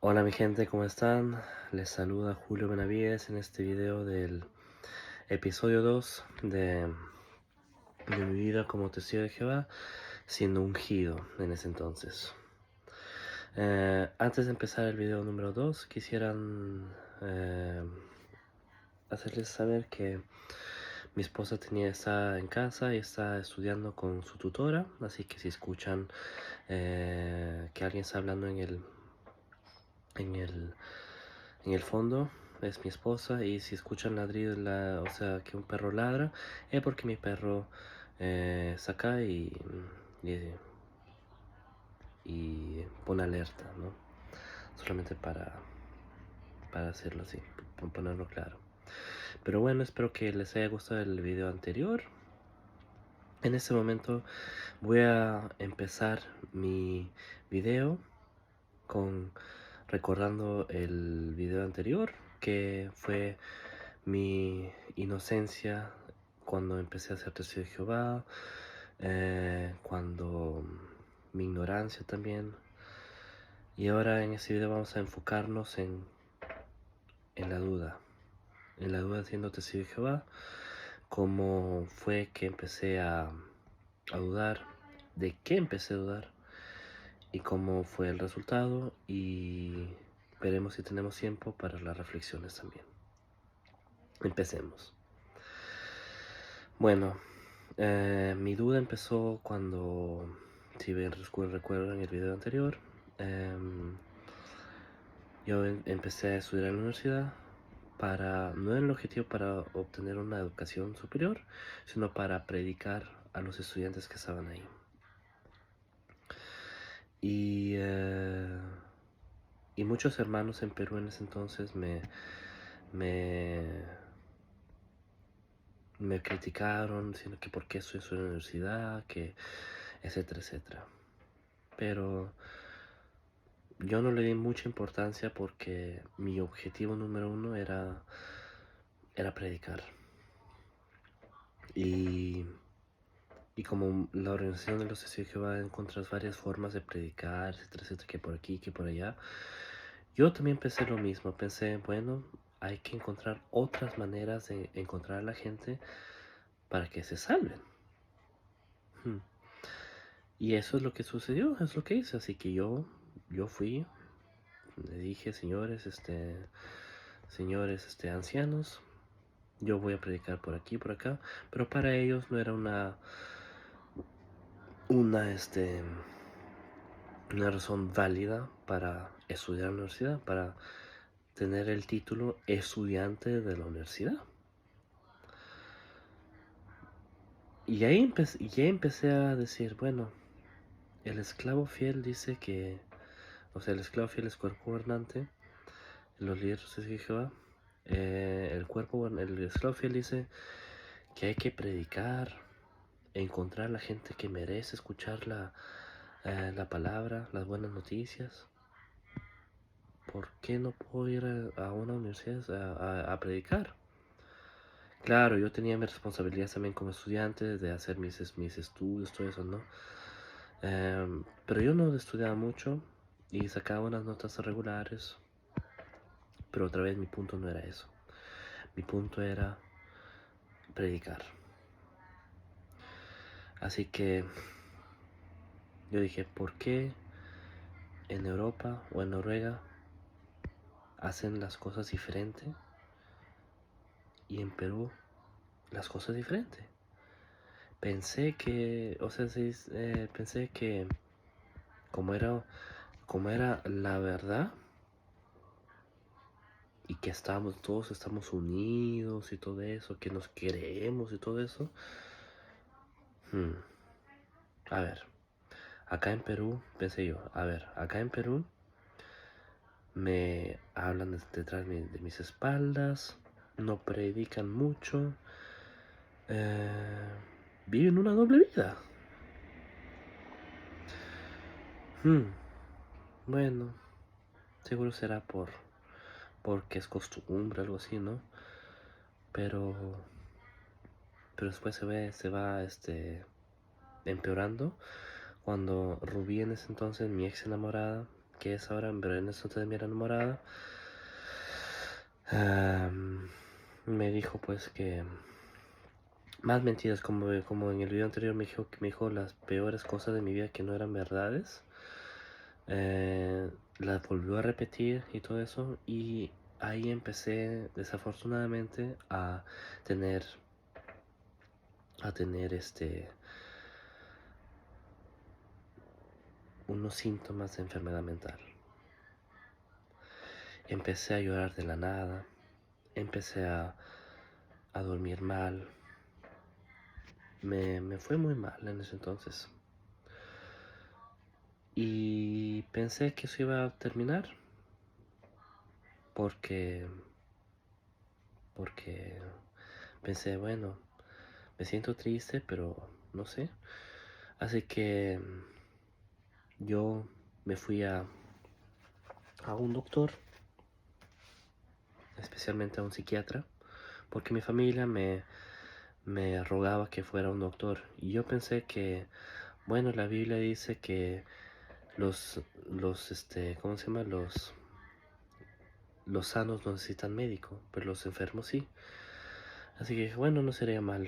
Hola mi gente, ¿cómo están? Les saluda Julio Benavides en este video del episodio 2 de mi vida como testigo de Jehová, siendo ungido en ese entonces. Antes de empezar el video número 2, quisieran hacerles saber que mi esposa está en casa y está estudiando con su tutora, así que si escuchan que alguien está hablando en el, en el fondo, es mi esposa. Y si escuchan ladridos, o sea, que un perro ladra, es porque mi perro está acá y, y pone alerta, ¿no? Solamente para hacerlo así, ponerlo claro. Pero bueno, espero que les haya gustado el video anterior. En este momento voy a empezar mi video con recordando el video anterior, que fue mi inocencia cuando empecé a ser testigo de Jehová, cuando mi ignorancia también. Y ahora en este video vamos a enfocarnos en la duda, en la duda siendo testigo de Jehová, cómo fue que empecé a dudar, de qué empecé a dudar y cómo fue el resultado, y veremos si tenemos tiempo para las reflexiones también. Empecemos. Bueno, mi duda empezó cuando, si bien recuerdan el video anterior, yo empecé a estudiar en la universidad no era el objetivo para obtener una educación superior, sino para predicar a los estudiantes que estaban ahí. Y, y muchos hermanos en Perú en ese entonces me, me criticaron, diciendo que por qué estoy en la universidad, que etcétera, etcétera. Pero yo no le di mucha importancia porque mi objetivo número uno era predicar. Y, y como la organización de los testigos de Jehová encuentras varias formas de predicar, etcétera, etcétera, que por aquí, que por allá, yo también pensé lo mismo. Pensé, bueno, hay que encontrar otras maneras de encontrar a la gente para que se salven. Y eso es lo que sucedió, es lo que hice. Así que yo fui, le dije, señores, ancianos, yo voy a predicar por aquí, por acá. Pero para ellos no era una, una razón válida para estudiar en la universidad, para tener el título estudiante de la universidad. Y ahí ya empecé a decir, bueno, el esclavo fiel dice que, o sea, el esclavo fiel es cuerpo gobernante, los líderes de Jehová, el esclavo fiel dice que hay que predicar, encontrar a la gente que merece escuchar la palabra, las buenas noticias. ¿Por qué no puedo ir a una universidad a predicar? Claro, yo tenía mis responsabilidades también como estudiante de hacer mis estudios, todo eso, ¿no? Pero yo no estudiaba mucho y sacaba unas notas regulares. Pero otra vez mi punto no era eso. Mi punto era predicar. Así que yo dije, ¿por qué en Europa o en Noruega hacen las cosas diferente y en Perú las cosas diferente? Pensé que, o sea, sí, pensé que como era la verdad y que todos estamos unidos y todo eso, que nos queremos y todo eso. A ver, acá en Perú, pensé yo, a ver, acá en Perú me hablan detrás de mis espaldas, no predican mucho, eh, viven una doble vida. Bueno, seguro será porque es costumbre, algo así, ¿no? Pero, pero después se va empeorando cuando Rubí, en ese entonces, mi ex enamorada, que es ahora, pero en ese entonces mi enamorada, me dijo pues que más mentiras, como en el video anterior me dijo las peores cosas de mi vida que no eran verdades. Las volvió a repetir y todo eso, y ahí empecé desafortunadamente a tener unos síntomas de enfermedad mental. Empecé a llorar de la nada, empecé a dormir mal, me fue muy mal en ese entonces. Y pensé que eso iba a terminar porque pensé, bueno, me siento triste, pero no sé. Así que yo me fui a un doctor, especialmente a un psiquiatra, porque mi familia me rogaba que fuera un doctor. Y yo pensé que, bueno, la Biblia dice que ¿cómo se llama? Los sanos no necesitan médico, pero los enfermos sí. Así que bueno, no sería mal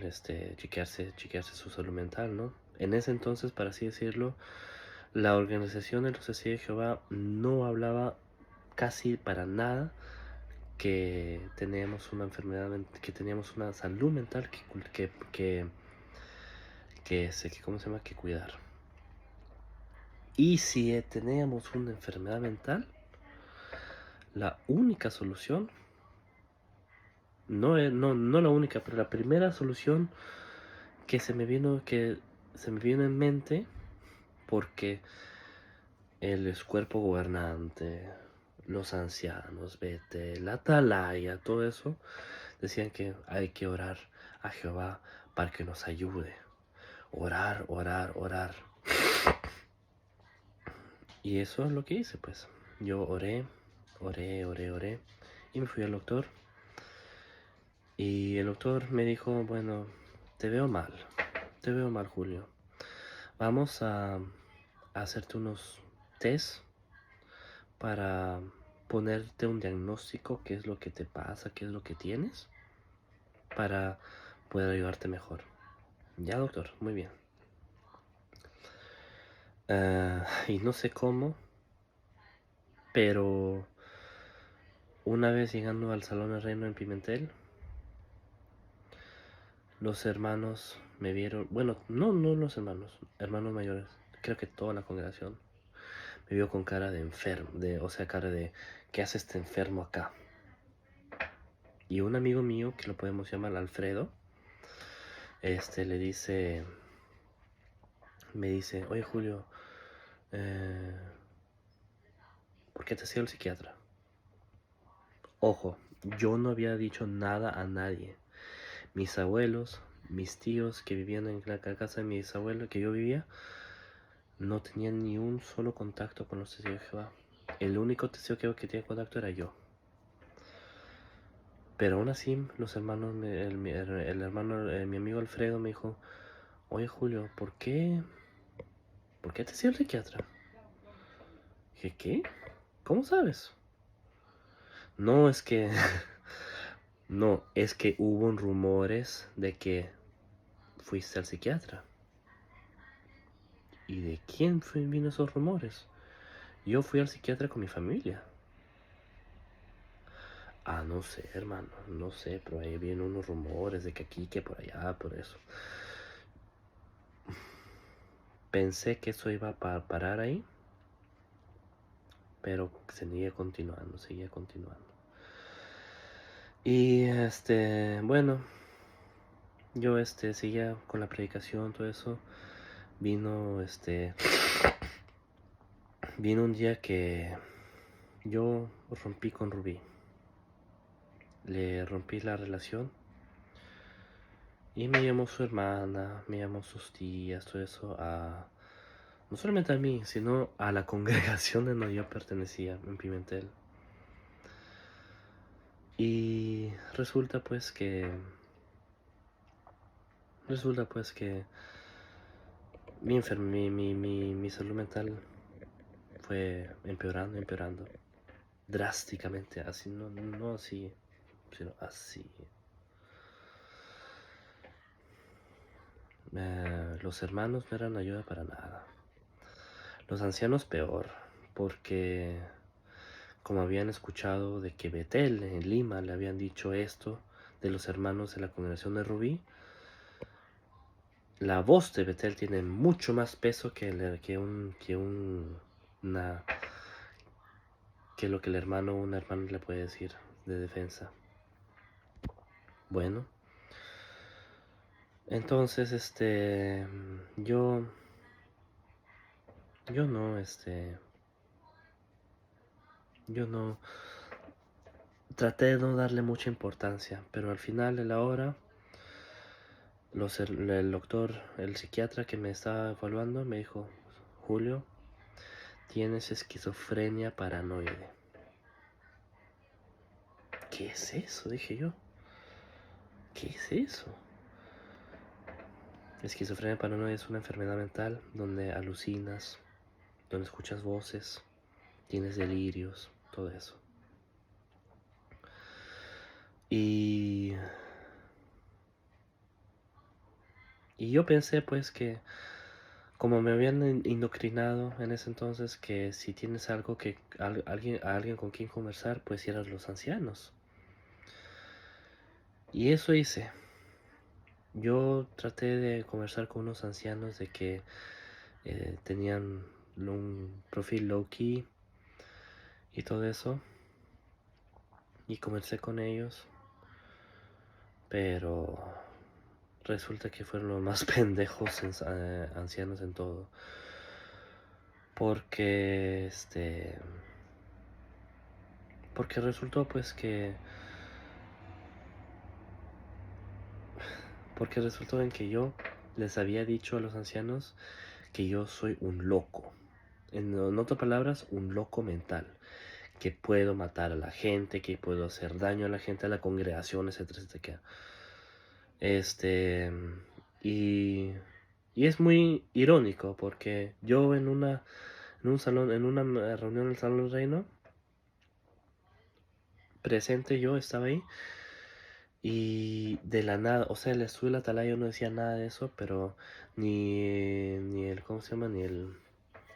chequearse su salud mental, ¿no? En ese entonces, para así decirlo, la organización de los Testigos de Jehová no hablaba casi para nada que teníamos una enfermedad, que teníamos una salud mental ¿cómo se llama? Que cuidar. Y si teníamos una enfermedad mental, la única solución, no la única, pero la primera solución que se me vino en mente, porque el cuerpo gobernante, los ancianos, la atalaya, todo eso, decían que hay que orar a Jehová para que nos ayude. Orar, orar, orar. Y eso es lo que hice, pues. Yo oré y me fui al doctor. Y el doctor me dijo, bueno, te veo mal, Julio. Vamos a hacerte unos test para ponerte un diagnóstico, qué es lo que te pasa, qué es lo que tienes, para poder ayudarte mejor. Ya, doctor, muy bien. Y no sé cómo, pero una vez llegando al Salón del Reino en Pimentel, los hermanos me vieron, bueno, no los hermanos mayores, creo que toda la congregación me vio con cara de enfermo, o sea, cara de, ¿qué hace este enfermo acá? Y un amigo mío, que lo podemos llamar Alfredo, me dice, oye Julio, ¿por qué te has ido al psiquiatra? Ojo, yo no había dicho nada a nadie. Mis abuelos, mis tíos que vivían en la casa de mis abuelos, que yo vivía, no tenían ni un solo contacto con los testigos de Jehová. El único testigo que tenía contacto era yo. Pero aún así, los hermanos, el hermano, mi amigo Alfredo me dijo, oye Julio, ¿por qué te has ido al psiquiatra? Dije, ¿qué? ¿Cómo sabes? No, es que no, es que hubo rumores de que fuiste al psiquiatra. ¿Y de quién vino esos rumores? Yo fui al psiquiatra con mi familia. Ah, no sé, hermano, no sé, pero ahí vienen unos rumores de que aquí, que por allá, por eso. Pensé que eso iba a parar ahí, pero seguía continuando. Y bueno, yo seguía con la predicación, todo eso. Vino un día que yo rompí con Rubí. Le rompí la relación. Y me llamó su hermana, me llamó sus tías, todo eso, no solamente a mí, sino a la congregación en donde yo pertenecía, en Pimentel. Y resulta pues que mi salud mental fue empeorando, empeorando. Drásticamente, así, no así, sino así. Los hermanos no eran ayuda para nada. Los ancianos peor, porque como habían escuchado de que Betel en Lima le habían dicho esto de los hermanos de la congregación de Rubí, la voz de Betel tiene mucho más peso que lo que un hermano le puede decir de defensa. Bueno, entonces yo no traté de no darle mucha importancia, pero al final de la hora el doctor, el psiquiatra que me estaba evaluando me dijo: Julio, tienes esquizofrenia paranoide. ¿Qué es eso?, dije yo. ¿Qué es eso? Esquizofrenia paranoide es una enfermedad mental donde alucinas, donde escuchas voces, tienes delirios, todo eso. Y yo pensé pues que como me habían indoctrinado en ese entonces, que si tienes algo alguien con quien conversar, pues eran los ancianos. Y eso hice. Yo traté de conversar con unos ancianos de que tenían un perfil low key y todo eso. Y conversé con ellos. Pero resulta que fueron los más pendejos ancianos en todo. Porque porque resultó pues porque resultó en que yo les había dicho a los ancianos que yo soy un loco. En otras palabras, un loco mental. Que puedo matar a la gente, que puedo hacer daño a la gente, a la congregación, etcétera, etcétera. Y, y es muy irónico porque yo en una reunión en el Salón del Reino, presente yo, estaba ahí, y de la nada, o sea, el estudio de la atalaya no decía nada de eso, pero ni el, ¿cómo se llama? Ni el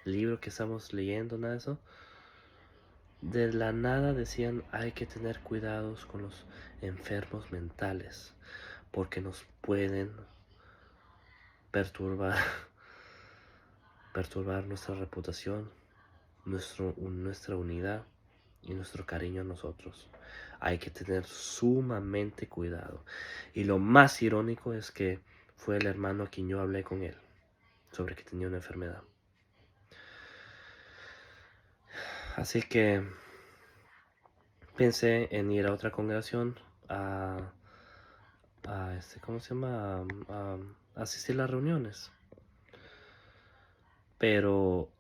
libro que estamos leyendo, nada de eso. De la nada decían: hay que tener cuidados con los enfermos mentales, porque nos pueden perturbar, perturbar nuestra reputación, nuestra unidad y nuestro cariño a nosotros. Hay que tener sumamente cuidado. Y lo más irónico es que fue el hermano a quien yo hablé con él sobre que tenía una enfermedad. Así que pensé en ir a otra congregación ¿cómo se llama? A asistir a las reuniones. Pero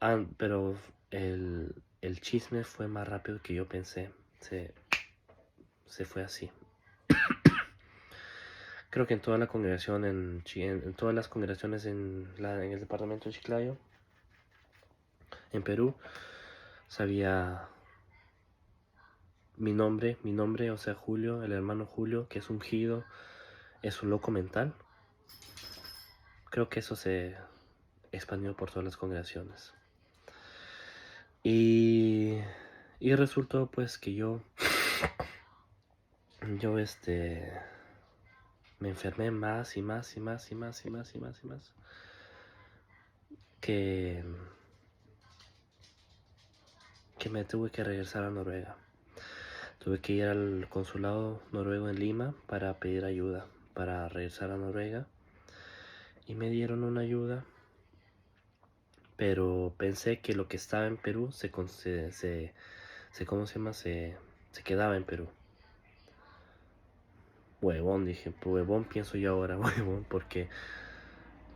el chisme fue más rápido que yo pensé. Se fue así. Creo que en toda la congregación, en todas las congregaciones en el departamento de Chiclayo, en Perú, sabía mi nombre, o sea, Julio, el hermano Julio, que es ungido, es un loco mental. Creo que eso se expandió por todas las congregaciones. Y resultó pues que yo me enfermé más y más y más y más y más y más y más. Que me tuve que regresar a Noruega. Tuve que ir al consulado noruego en Lima para pedir ayuda, para regresar a Noruega. Y me dieron una ayuda, pero pensé que lo que estaba en Perú ¿cómo se llama? Se quedaba en Perú. Huevón, dije, huevón pienso yo ahora, huevón, porque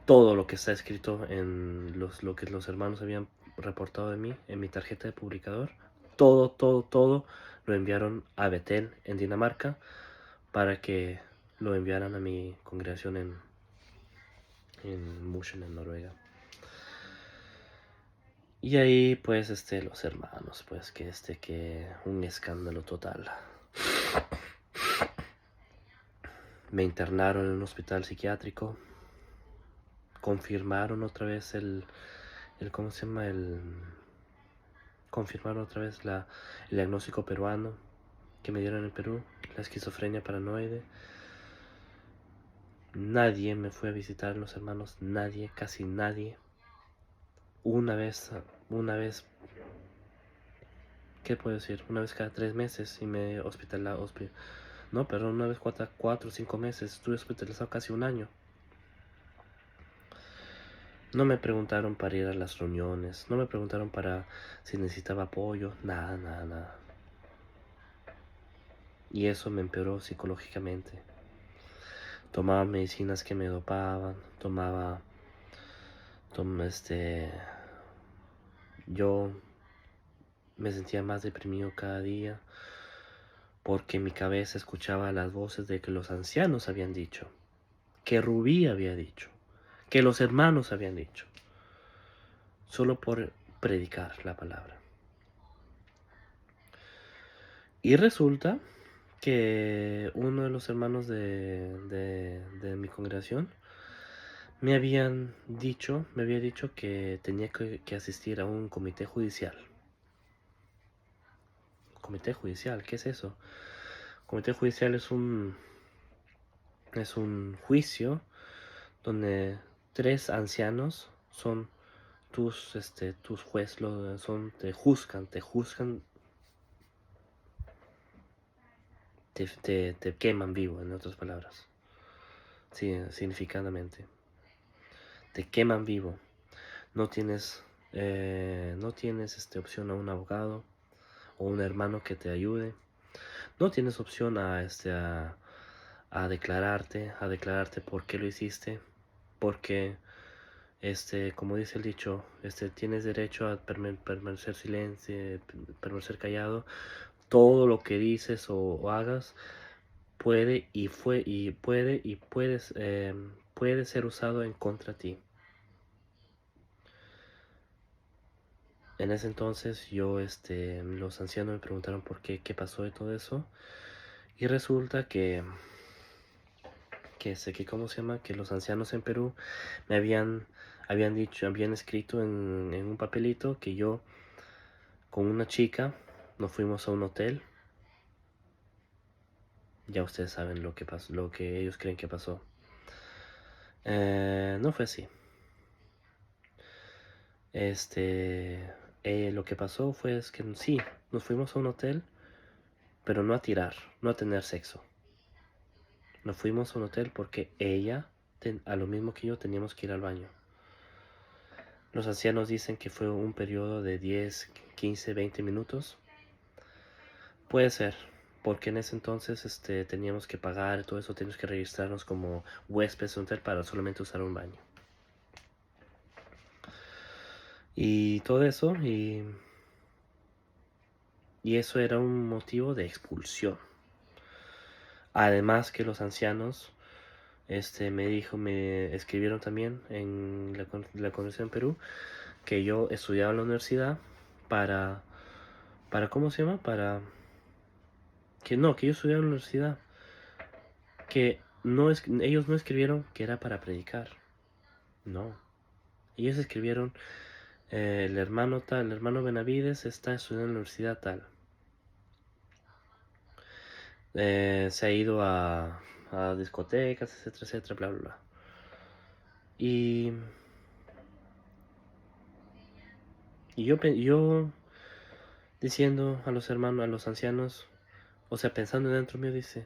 todo lo que está escrito en lo que los hermanos habían reportado de mí en mi tarjeta de publicador, todo lo enviaron a Betel en Dinamarca para que lo enviaran a mi congregación en Mosjøen, en Noruega. Y ahí pues los hermanos, pues que un escándalo total. Me internaron en un hospital psiquiátrico. Confirmaron otra vez ¿cómo se llama? Confirmaron otra vez el diagnóstico peruano que me dieron en Perú, la esquizofrenia paranoide. Nadie me fue a visitar, los hermanos, nadie, casi nadie. Una vez, ¿qué puedo decir? Una vez cada 3 meses y me no, perdón, una vez cada 4 o 5 meses. Estuve hospitalizado casi un año. No me preguntaron para ir a las reuniones, no me preguntaron para si necesitaba apoyo, nada, nada, nada. Y eso me empeoró psicológicamente. Tomaba medicinas que me dopaban, yo me sentía más deprimido cada día porque mi cabeza escuchaba las voces de que los ancianos habían dicho, que Rubí había dicho, que los hermanos habían dicho, solo por predicar la palabra. Y resulta que uno de los hermanos de mi congregación me había dicho que tenía que asistir a un comité judicial. ¿Comité judicial? ¿Qué es eso? Comité judicial es un juicio donde 3 ancianos son tus jueces, te juzgan, te queman vivo, en otras palabras, sí, significadamente, te queman vivo. No tienes, opción a un abogado o un hermano que te ayude. No tienes opción a declararte por qué lo hiciste, porque como dice el dicho, tienes derecho a permanecer silencio, permanecer callado. Todo lo que dices o hagas puede ser usado en contra de ti. En ese entonces los ancianos me preguntaron por qué pasó de todo eso, y resulta ¿cómo se llama? Que los ancianos en Perú me habían escrito en un papelito que yo con una chica nos fuimos a un hotel. Ya ustedes saben lo que pasó, lo que ellos creen que pasó. No fue así. Lo que pasó fue que sí, nos fuimos a un hotel, pero no a tirar, no a tener sexo. Nos fuimos a un hotel porque ella, a lo mismo que yo, teníamos que ir al baño. Los ancianos dicen que fue un periodo de 10, 15, 20 minutos. Puede ser, porque en ese entonces teníamos que pagar todo eso, teníamos que registrarnos como huéspedes de un hotel para solamente usar un baño. Y todo eso, y eso era un motivo de expulsión. Además que los ancianos me escribieron también en la Congregación en Perú que yo estudiaba en la universidad ¿cómo se llama? Que yo estudiaba en la universidad, que ellos no escribieron que era para predicar, no, ellos escribieron el hermano Benavides está estudiando en la universidad tal, se ha ido a discotecas, etcétera, etcétera, bla, bla, bla. Y yo diciendo a los hermanos, a los ancianos, o sea, pensando dentro mío, dice,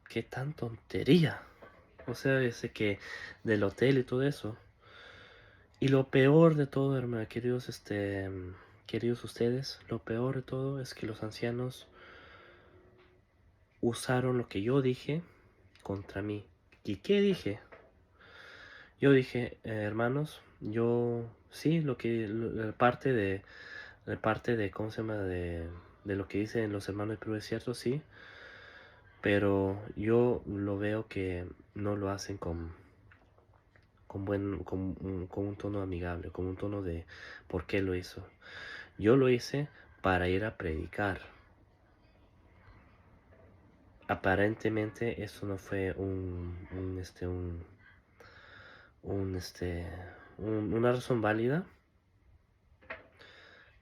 qué tan tontería. O sea, que del hotel y todo eso. Y lo peor de todo, hermano, queridos ustedes, lo peor de todo es que los ancianos usaron lo que yo dije contra mí. ¿Y qué dije? Yo dije, hermanos, yo sí, parte de, ¿cómo se llama? De lo que dicen los hermanos de Perú es cierto, sí, pero yo lo veo que no lo hacen con con un tono amigable, con un tono de por qué lo hizo. Yo lo hice para ir a predicar. Aparentemente eso no fue una razón válida.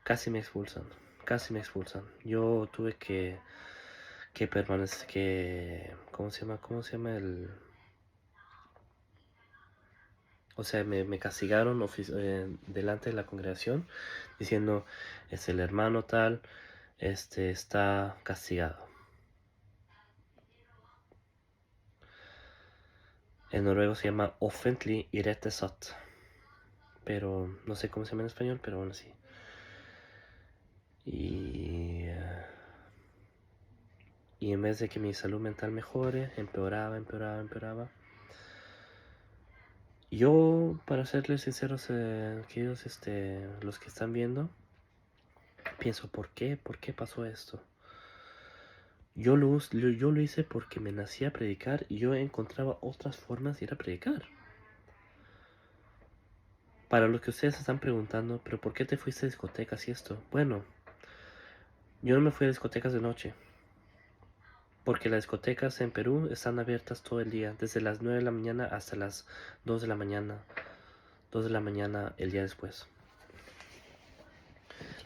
Casi me expulsan, casi me expulsan. Yo tuve que permanecer, ¿cómo se llama o sea, me castigaron delante de la congregación diciendo, el hermano tal, está castigado. En noruego se llama offentlig irettesatt, pero no sé cómo se llama en español, pero bueno, sí. Y en vez de que mi salud mental mejore, empeoraba. Yo, para serles sinceros, queridos, los que están viendo, pienso, ¿por qué? ¿Por qué pasó esto? Yo lo hice porque me nacía a predicar y yo encontraba otras formas de ir a predicar. Para los que ustedes están preguntando, ¿pero por qué te fuiste a discotecas y esto? Bueno, yo no me fui a discotecas de noche. Porque las discotecas en Perú están abiertas todo el día, desde las 9 de la mañana hasta las 2 de la mañana. 2 de la mañana el día después.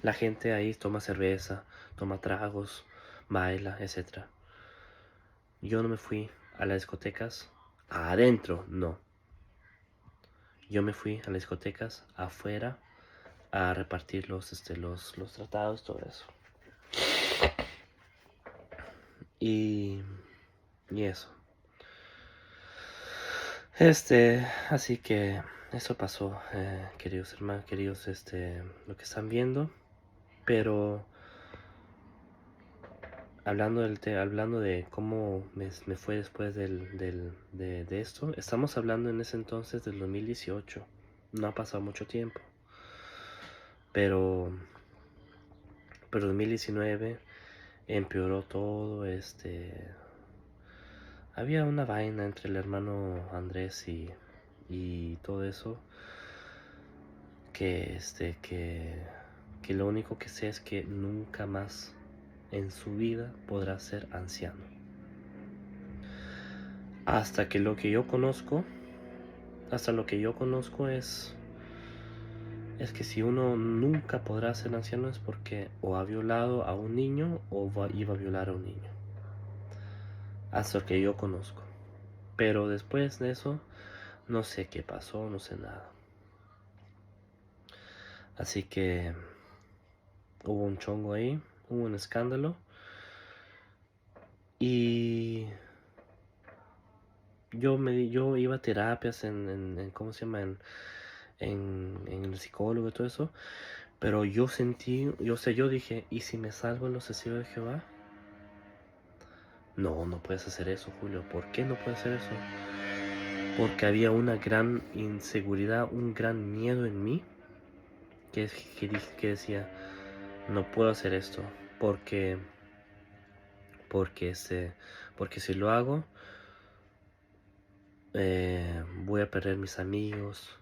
La gente ahí toma cerveza, toma tragos, baila, etc. Yo no me fui a las discotecas adentro, no. Yo me fui a las discotecas afuera a repartir los tratados, todo eso. Y eso. Así que eso pasó, queridos hermanos, queridos, lo que están viendo. Pero hablando de cómo me fue después de esto, estamos hablando en ese entonces del 2018. No ha pasado mucho tiempo. Pero 2019 empeoró todo, había una vaina entre el hermano Andrés y todo eso que que lo único que sé es que nunca más en su vida podrá ser anciano. Hasta lo que yo conozco es que si uno nunca podrá ser anciano es porque o ha violado a un niño o iba a violar a un niño. Hasta lo que yo conozco. Pero después de eso, no sé qué pasó, no sé nada. Así que hubo un chongo ahí, hubo un escándalo. Y yo iba a terapias ¿cómo se llama? En el psicólogo y todo eso. Pero yo dije, ¿y si me salgo en los testigos de Jehová? No, no puedes hacer eso, Julio. ¿Por qué no puedes hacer eso? Porque había una gran inseguridad, un gran miedo en mí que decía, no puedo hacer esto porque porque porque si lo hago voy a perder mis amigos,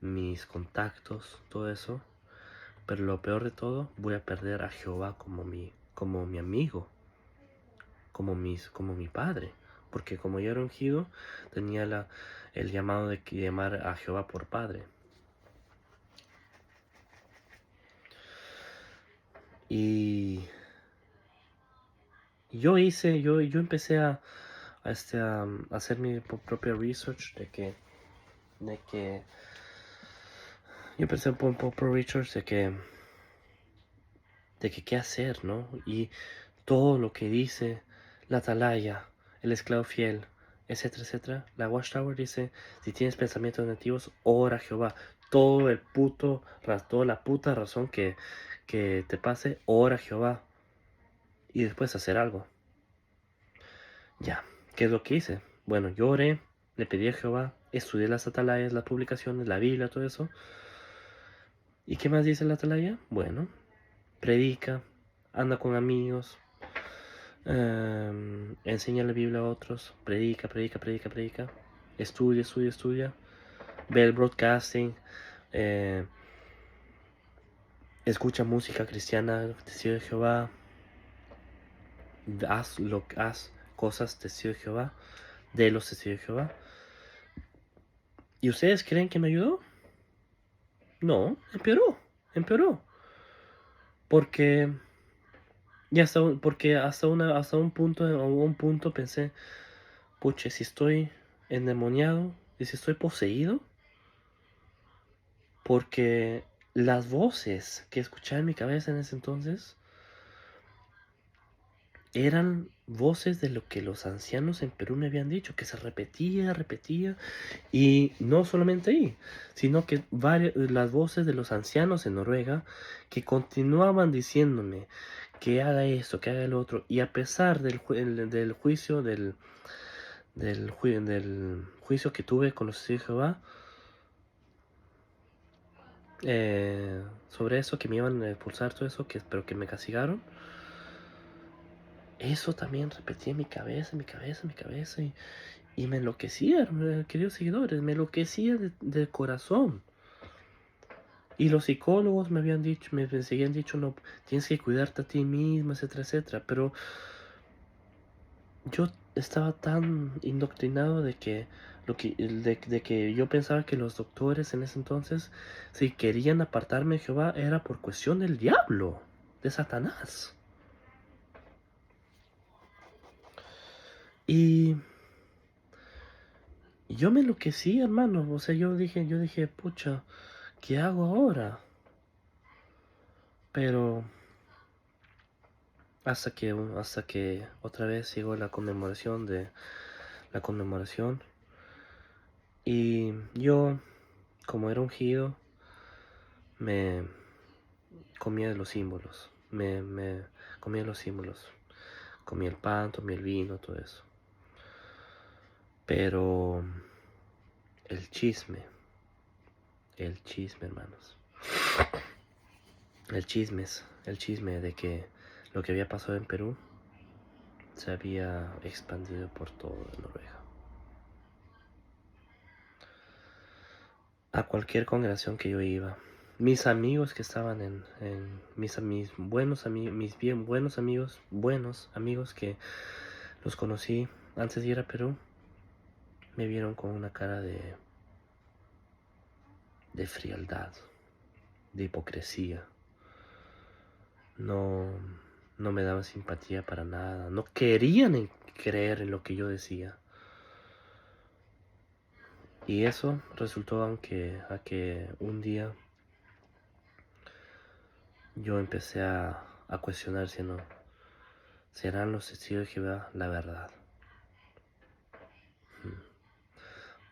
mis contactos, todo eso. Pero lo peor de todo, voy a perder a Jehová como mi amigo, como mi padre. Porque como yo era ungido, tenía el llamado de llamar a Jehová por padre. Y yo empecé a hacer mi propia research de que yo empecé a poner propio research de que qué hacer, ¿no? Y todo lo que dice la atalaya, el esclavo fiel, etcétera, etcétera. La Watchtower dice, si tienes pensamientos negativos, ora a Jehová. Toda la puta razón que te pase, ora a Jehová. Y después hacer algo. Ya, ¿qué es lo que hice? Bueno, yo oré, le pedí a Jehová, estudié las atalayas, las publicaciones, la Biblia, todo eso. ¿Y qué más dice la atalaya? Bueno, predica, anda con amigos, enseña la Biblia a otros, predica, estudia. ve el broadcasting, eh, escucha música cristiana, testigo de Jehová, haz cosas testigo de Jehová, de los testigos de Jehová. ¿Y ustedes creen que me ayudó? No, empeoró. Porque porque hasta un punto pensé, puche, si estoy endemoniado y si estoy poseído, porque las voces que escuchaba en mi cabeza en ese entonces eran voces de lo que los ancianos en Perú me habían dicho, que se repetía, y no solamente ahí, sino que las voces de los ancianos en Noruega que continuaban diciéndome que haga esto, que haga el otro, y a pesar del juicio, del juicio que tuve con los testigos de Jehová, sobre eso, que me iban a expulsar, todo eso, pero que me castigaron, eso también repetía en mi cabeza, y me enloquecía, queridos seguidores, me enloquecía de corazón. Y los psicólogos me habían dicho, me seguían dicho, no, tienes que cuidarte a ti mismo, etcétera, etcétera. Pero yo estaba tan indoctrinado de que yo pensaba que los doctores en ese entonces, si querían apartarme de Jehová, era por cuestión del diablo, de Satanás. Y yo me enloquecí, hermano. O sea, yo dije, pucha, ¿qué hago ahora? Pero hasta que otra vez llegó la conmemoración y yo, como era ungido, me comía de los símbolos, me comía de los símbolos, comía el pan, tomé el vino, todo eso. Pero el chisme, hermanos, el chisme de que lo que había pasado en Perú se había expandido por todo Noruega. A cualquier congregación que yo iba, mis amigos que estaban mis bien buenos amigos que los conocí antes de ir a Perú, me vieron con una cara de frialdad, de hipocresía. No, no me daban simpatía para nada, no querían creer en lo que yo decía. Y eso resultó a que un día yo empecé a cuestionar si no, ¿serán los testigos de Jehová la verdad?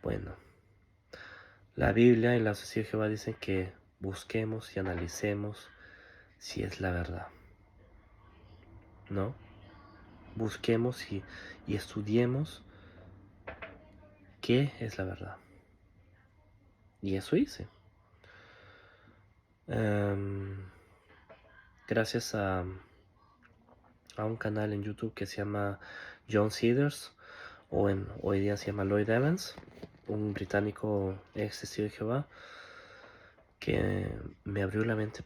Bueno, la Biblia y la Testigos de Jehová dicen que busquemos y analicemos si es la verdad, ¿no? Busquemos y estudiemos qué es la verdad. Y eso hice. Gracias a un canal en YouTube que se llama John Cedars, hoy día se llama Lloyd Evans, un británico ex testigo de Jehová, que me abrió la mente.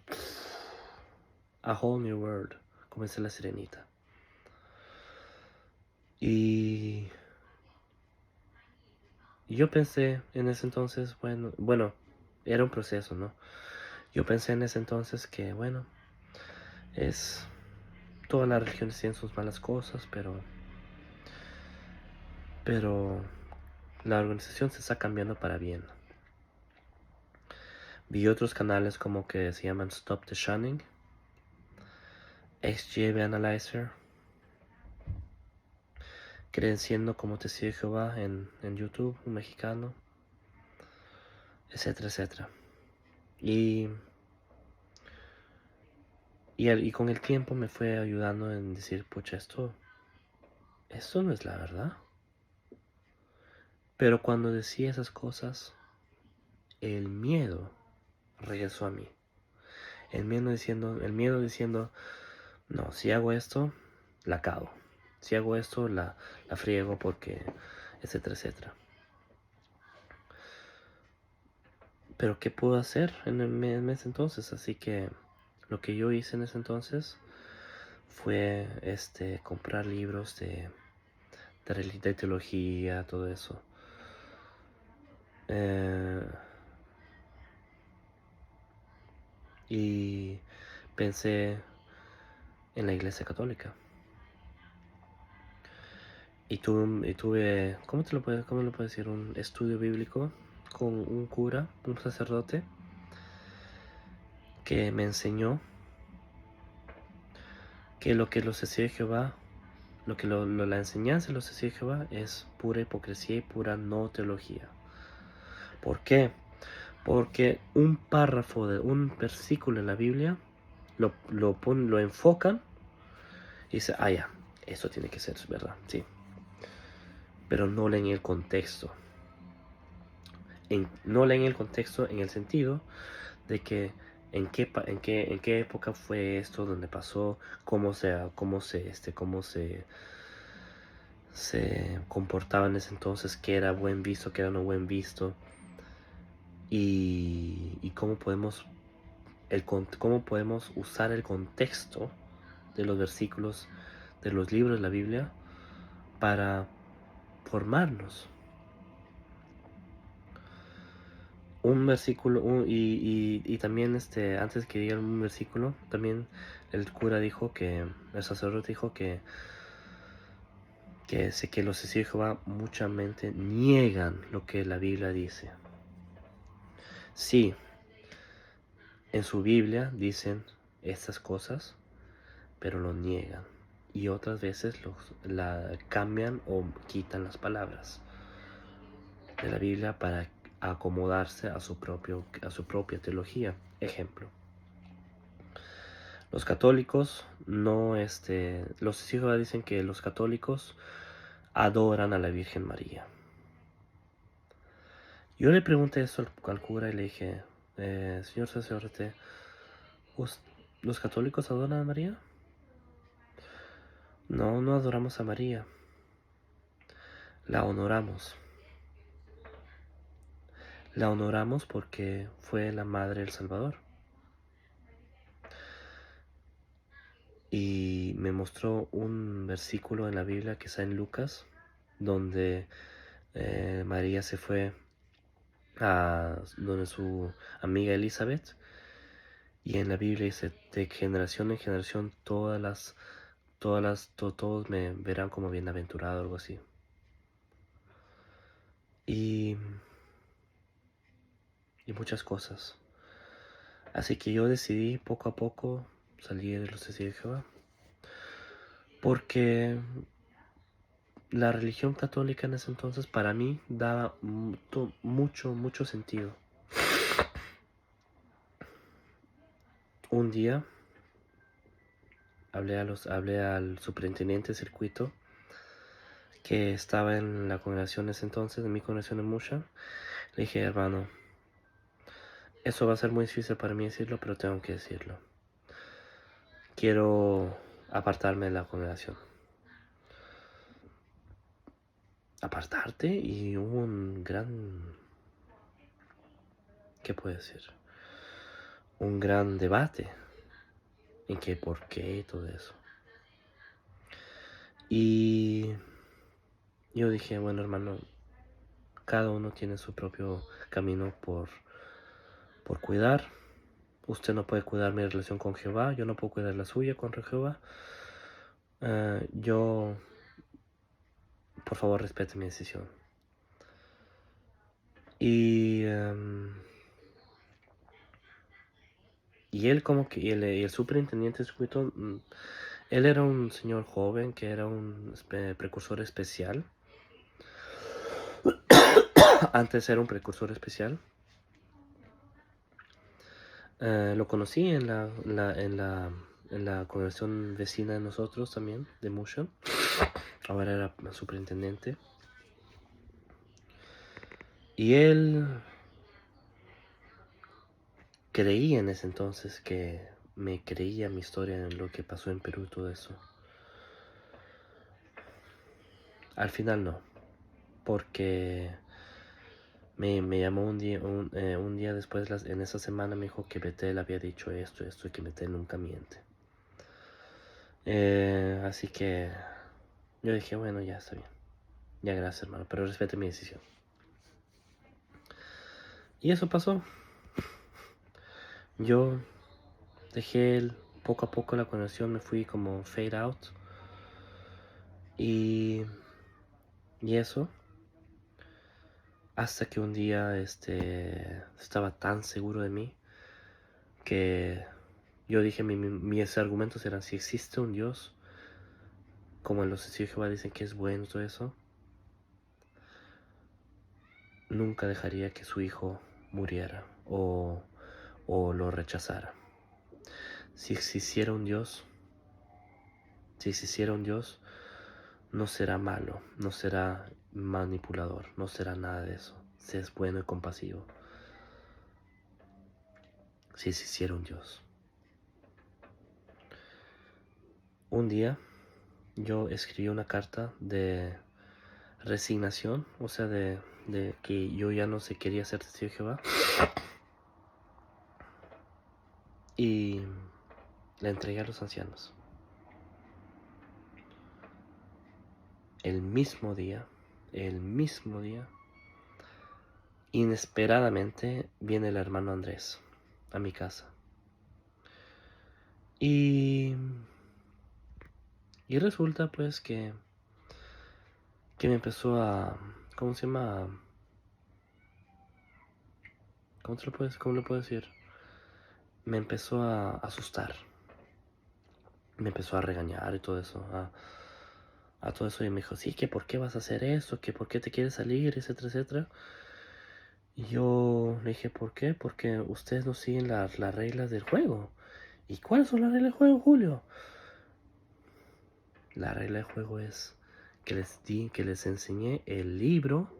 A whole new world, como dice la sirenita. Y yo pensé en ese entonces, bueno, era un proceso, ¿no? Yo pensé en ese entonces que, bueno, todas las religiones tienen sus malas cosas, pero la organización se está cambiando para bien. Vi otros canales como que se llaman Stop the Shunning, XJB Analyzer, Creciendo como Testigo de Jehová en YouTube, un mexicano, etcétera, etcétera. Y con el tiempo me fue ayudando en decir, pucha, esto no es la verdad. Pero cuando decía esas cosas, el miedo regresó a mí. El miedo diciendo, no, si hago esto, la cago. Si hago esto, la friego porque, etcétera, etcétera. Pero ¿qué puedo hacer en ese entonces? Así que lo que yo hice en ese entonces fue comprar libros de teología, todo eso. Y pensé en la Iglesia Católica. Y tuve, cómo lo puedo decir? Un estudio bíblico con un cura, un sacerdote, que me enseñó que lo que los testigos de Jehová, la enseñanza de los testigos de Jehová es pura hipocresía y pura no teología. ¿Por qué? Porque un párrafo de un versículo en la Biblia lo enfocan y dice, ya, eso tiene que ser verdad, sí. Pero no leen el contexto. No leen el contexto en el sentido de que en qué época fue esto, dónde pasó, se comportaba en ese entonces, qué era buen visto, qué era no buen visto, y cómo podemos usar el contexto de los versículos de los libros de la Biblia para formarnos. Un versículo, y también antes que diga un versículo, también el cura dijo el sacerdote dijo que los testigos de Jehová mucha mente niegan lo que la Biblia dice. Sí, en su Biblia dicen estas cosas, pero lo niegan. Y otras veces la cambian o quitan las palabras de la Biblia para acomodarse a su propia teología. Ejemplo. Los católicos no, los testigos de Jehová dicen que los católicos adoran a la Virgen María. Yo le pregunté eso al cura y le dije, señor sacerdote, ¿los católicos adoran a María? No, no adoramos a María. La honoramos. La honoramos porque fue la madre del Salvador. Y me mostró un versículo en la Biblia que está en Lucas, donde María se fue a donde su amiga Elizabeth, y en la Biblia dice, de generación en generación todos me verán como bienaventurado, algo así. Y muchas cosas. Así que yo decidí poco a poco salir de los testigos de Jehová, porque la religión católica en ese entonces para mí daba mucho sentido. Un día hablé al superintendente de circuito que estaba en la congregación en ese entonces, en mi congregación en Musha. Le dije, hermano, eso va a ser muy difícil para mí decirlo, pero tengo que decirlo. Quiero apartarme de la congregación. Apartarte, y hubo un gran... ¿Qué puedo decir? Un gran debate en qué, por qué y todo eso. Y yo dije, bueno, hermano, cada uno tiene su propio camino por cuidar. Usted no puede cuidar mi relación con Jehová, yo no puedo cuidar la suya con Jehová. Yo, por favor, respete mi decisión. Y él y el superintendente de circuito, él era un señor joven que era un precursor especial. Antes era un precursor especial. Lo conocí en la congregación vecina de nosotros también, de Musha. Ahora era superintendente. Y él creía en ese entonces que me creía mi historia en lo que pasó en Perú y todo eso. Al final no, porque Me llamó un día después, en esa semana me dijo que Betel había dicho esto, y que Betel nunca miente. Así que yo dije, bueno, ya está bien. Ya gracias, hermano, pero respete mi decisión. Y eso pasó. Yo dejé poco a poco la conexión, me fui como fade out. Y eso, hasta que un día estaba tan seguro de mí que yo dije, mis argumentos eran, si existe un Dios, como en los testigos de Jehová dicen que es bueno, todo eso, nunca dejaría que su hijo muriera o lo rechazara. Si existiera un Dios, no será malo, no será manipulador, no será nada de eso. Si es bueno y compasivo. Si existiera un Dios. Un día yo escribí una carta de resignación, o sea, de que yo ya no se quería ser testigo de Jehová. Y la entregué a los ancianos. El mismo día, inesperadamente viene el hermano Andrés a mi casa. Y resulta pues que me empezó a, ¿cómo se llama? ¿Cómo le puedo decir? Me empezó a asustar. Me empezó a regañar y todo eso. A todo eso, y me dijo, sí, que por qué vas a hacer esto, que por qué te quieres salir, etcétera, etcétera. Y yo le dije, ¿por qué? Porque ustedes no siguen las reglas del juego. ¿Y cuáles son las reglas del juego, Julio? La regla del juego es que les enseñé el libro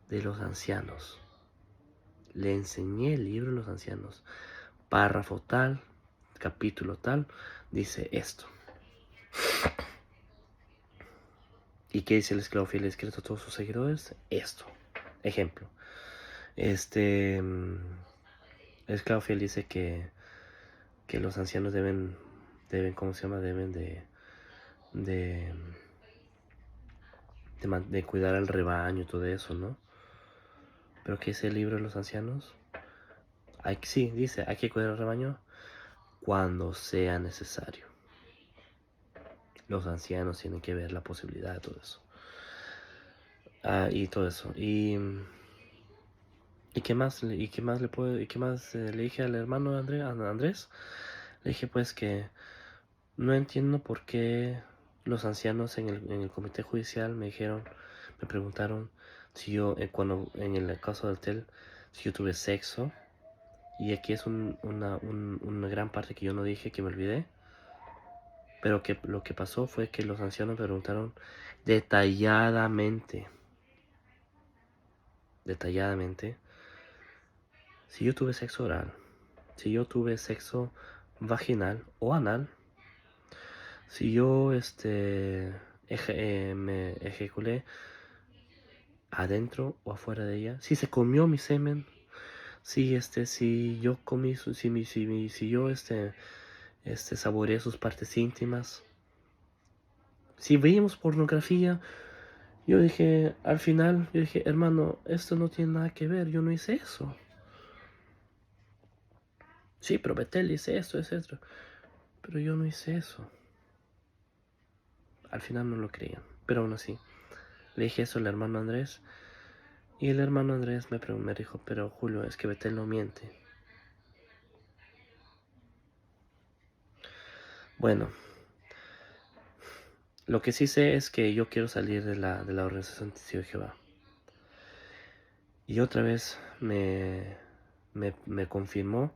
de los ancianos. Le enseñé el libro de los ancianos. Párrafo tal, capítulo tal, dice esto. ¿Y qué dice el esclavo fiel escrito a todos sus seguidores? Esto. Ejemplo. El esclavo fiel dice que los ancianos deben, ¿cómo se llama? Deben de cuidar al rebaño y todo eso, ¿no? Pero ¿qué es el libro de los ancianos? Sí, dice, hay que cuidar al rebaño cuando sea necesario. Los ancianos tienen que ver la posibilidad de todo eso. Y todo eso. ¿Y qué más le dije al hermano Andrés? Le dije pues que no entiendo por qué los ancianos en el comité judicial me preguntaron si yo, cuando en el caso del hotel, si yo tuve sexo. Y aquí es una gran parte que yo no dije, que me olvidé. Pero que lo que pasó fue que los ancianos me preguntaron detalladamente, si yo tuve sexo oral, si yo tuve sexo vaginal o anal, si yo me ejaculé adentro o afuera de ella, si se comió mi semen, si yo comí si yo saboreé sus partes íntimas, si veíamos pornografía. Al final, yo dije, hermano, esto no tiene nada que ver, yo no hice eso. Sí, pero Betel dice esto, etcétera. Pero yo no hice eso. Al final no lo creían, pero aún así. Le dije eso al hermano Andrés. Y el hermano Andrés me dijo, pero Julio, es que Betel no miente. Bueno, lo que sí sé es que yo quiero salir de la organización Testigo de Jehová. Y otra vez me confirmó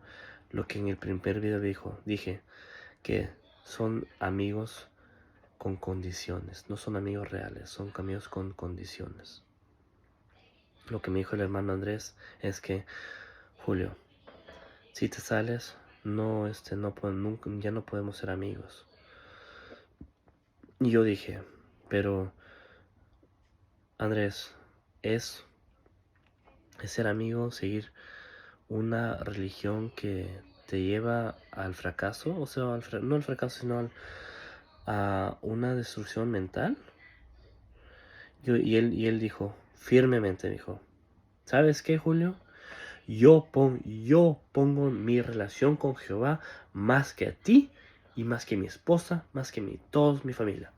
lo que en el primer video dije, que son amigos con condiciones, no son amigos reales, son amigos con condiciones. Lo que me dijo el hermano Andrés es que, Julio, si te sales, ya no podemos ser amigos. Y yo dije, pero Andrés, es es ser amigo, seguir una religión que te lleva al fracaso, o sea, no al fracaso, sino a una destrucción mental. Y él dijo, firmemente dijo, ¿sabes qué, Julio? Yo pongo mi relación con Jehová más que a ti y más que mi esposa, más que toda mi familia.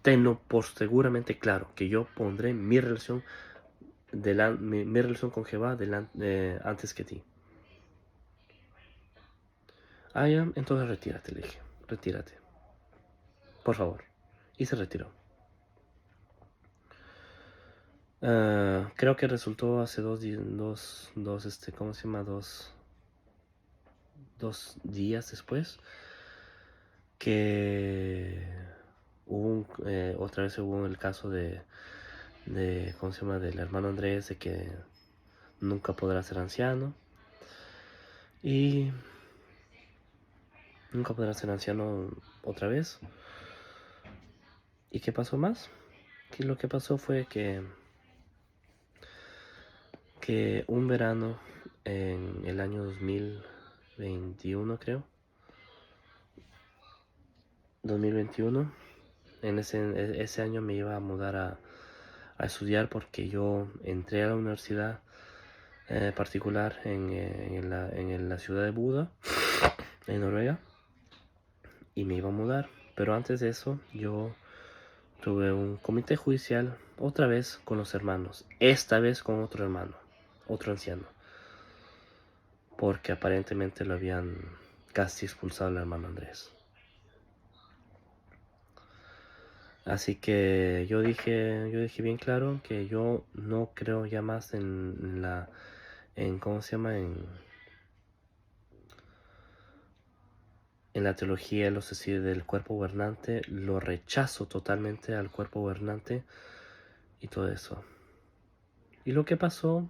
Tenlo por seguramente claro que yo pondré mi relación, mi relación con Jehová antes que ti. Ah, ya, entonces retírate, le dije, retírate, por favor. Y se retiró. Creo que resultó hace ¿cómo se llama? Dos días después que otra vez hubo el caso ¿cómo se llama? Del hermano Andrés, de que nunca podrá ser anciano. Y nunca podrá ser anciano otra vez. ¿Y qué pasó más? Que lo que pasó fue que un verano en el año 2021, creo, 2021, en ese año me iba a mudar a estudiar, porque yo entré a la universidad particular en la ciudad de Buda, en Noruega, y me iba a mudar. Pero antes de eso yo tuve un comité judicial otra vez con los hermanos, esta vez con otro hermano, otro anciano, porque aparentemente lo habían casi expulsado al hermano Andrés. Así que yo dije bien claro que yo no creo ya más ¿cómo se llama? En la teología del cuerpo gobernante. Lo rechazo totalmente al cuerpo gobernante y todo eso. Y lo que pasó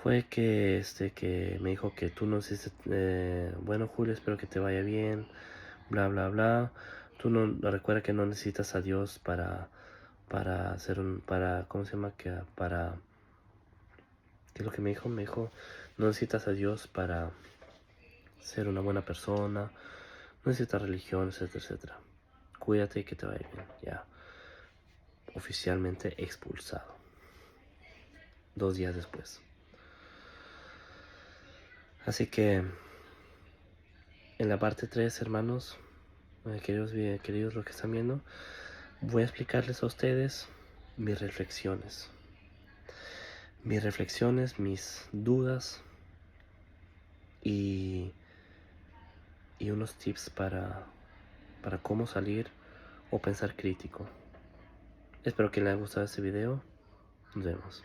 fue que me dijo que tú no hiciste, bueno, Julio, espero que te vaya bien, bla bla bla. Tú no recuerda que no necesitas a Dios para hacer ¿cómo se llama? ¿Qué es lo que me dijo? Me dijo, no necesitas a Dios para ser una buena persona, no necesitas religión, etcétera, etcétera. Cuídate y que te vaya bien. Ya, oficialmente expulsado 2 días después. Así que en la parte 3, hermanos, queridos los que están viendo, voy a explicarles a ustedes mis reflexiones. Mis dudas y unos tips para cómo salir o pensar crítico. Espero que les haya gustado este video. Nos vemos.